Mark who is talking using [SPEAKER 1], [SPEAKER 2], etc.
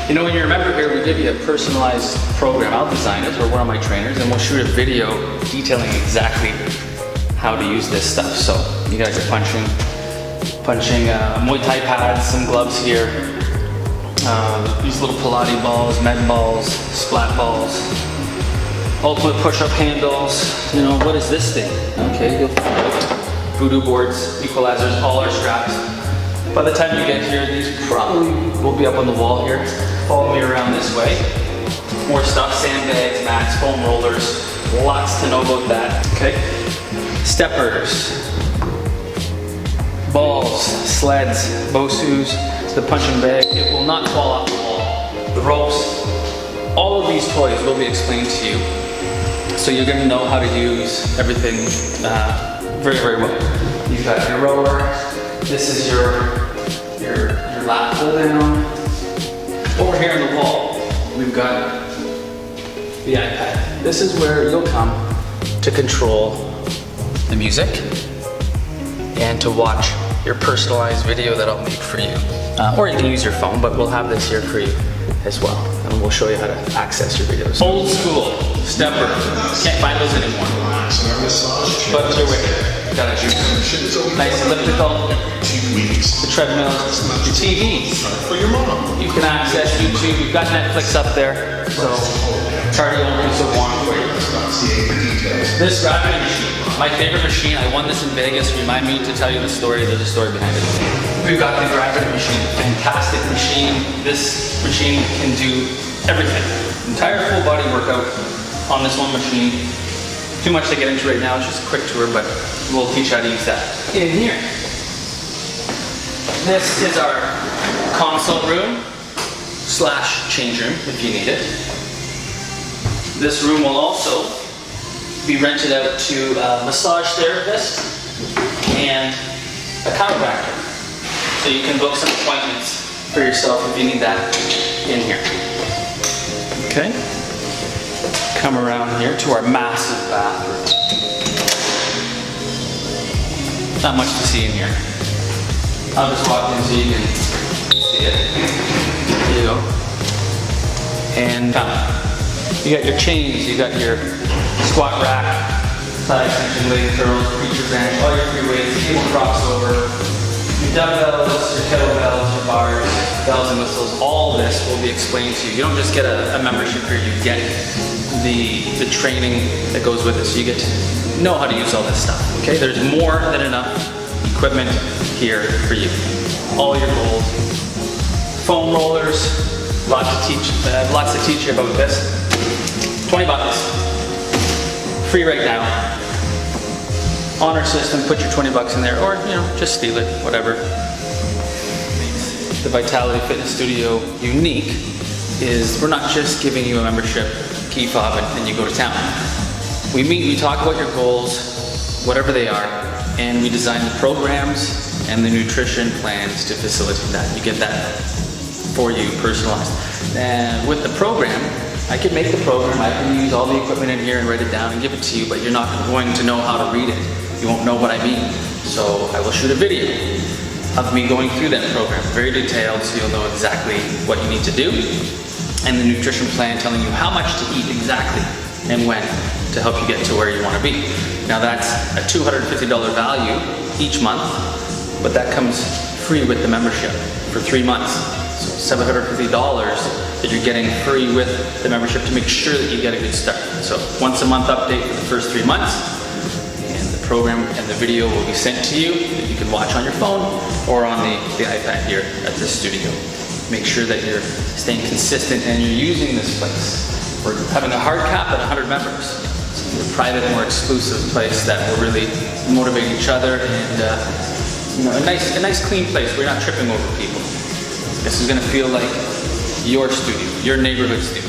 [SPEAKER 1] You know, when you're a member here, we give you a personalized program. I'll design it, or one of my trainers, and we'll shoot a video detailing exactly how to use this stuff. So you guys are punching Muay Thai pads, some gloves here, these little Pilates balls, med balls, splat balls, ultimate push-up handles. You know, what is this thing? Okay, you'll find out. Voodoo boards, equalizers, all our straps. By the time you get here, these probably will be up on the wall here. Follow me around this way. More stuff, sandbags, mats, foam rollers, lots to know about that, okay? Steppers, balls, sleds, Bosus, the punching bag. It will not fall off the wall. The ropes, all of these toys will be explained to you. So you're gonna know how to use everything very, very well. You've got your rower. This is your lap pull down. Over here on the wall, we've got the iPad. This is where you'll come to control the music and to watch your personalized video that I'll make for you. Or you can use your phone, but we'll have this here for you as well. And we'll show you how to access your videos. Old school stepper. Can't find those anymore. But they're wicked. Got a nice elliptical, the treadmills, your TVs.
[SPEAKER 2] For your mom.
[SPEAKER 1] You can access YouTube. We've got Netflix up there, so cardio will be so warm for you. This gravity machine, my favorite machine. I won this in Vegas. Remind me to tell you the story. There's a story behind it. We've got the gravity machine, fantastic machine. This machine can do everything. Entire full body workout on this one machine. Too much to get into right now, it's just a quick tour, but we'll teach you how to use that. In here, this is our console room / change room if you need it. This room will also be rented out to a massage therapist and a chiropractor. So you can book some appointments for yourself if you need that in here. Okay? Come around here to our massive bathroom. Not much to see in here. I'll just walk in so you can see it. There you go. And you got your chains, you got your squat rack, side extension, leg curls, preacher bench, all your free weights, cable crossover, your dumbbells, your kettlebells, your bars, bells and whistles. All this will be explained to you. You don't just get a membership here, you get the training that goes with it, so you get to know how to use all this stuff, okay? There's more than enough equipment here for you. All your goals. Foam rollers, lots to teach you about this. 20 bucks, free right now. Honor system, put your 20 bucks in there, or you know, just steal it, whatever. The Vitality Fitness Studio unique is we're not just giving you a membership key fob and you go to town. We meet, we talk about your goals, whatever they are, and we design the programs and the nutrition plans to facilitate that. You get that for you, personalized. And with the program, I can make the program, I can use all the equipment in here and write it down and give it to you, but you're not going to know how to read it. You won't know what I mean. So I will shoot a video of me going through that program, very detailed, so you'll know exactly what you need to do. And the nutrition plan telling you how much to eat exactly and when to help you get to where you want to be. Now that's a $250 value each month, but that comes free with the membership for 3 months. So $750 that you're getting free with the membership to make sure that you get a good start. So once a month update for the first 3 months, and the program and the video will be sent to you that you can watch on your phone or on the iPad here at this studio. Make sure that you're staying consistent and you're using this place. We're having a hard cap at 100 members. It's a private, more exclusive place that will really motivate each other, and you know, a nice clean place where you're not tripping over people. This is going to feel like your studio, your neighborhood studio.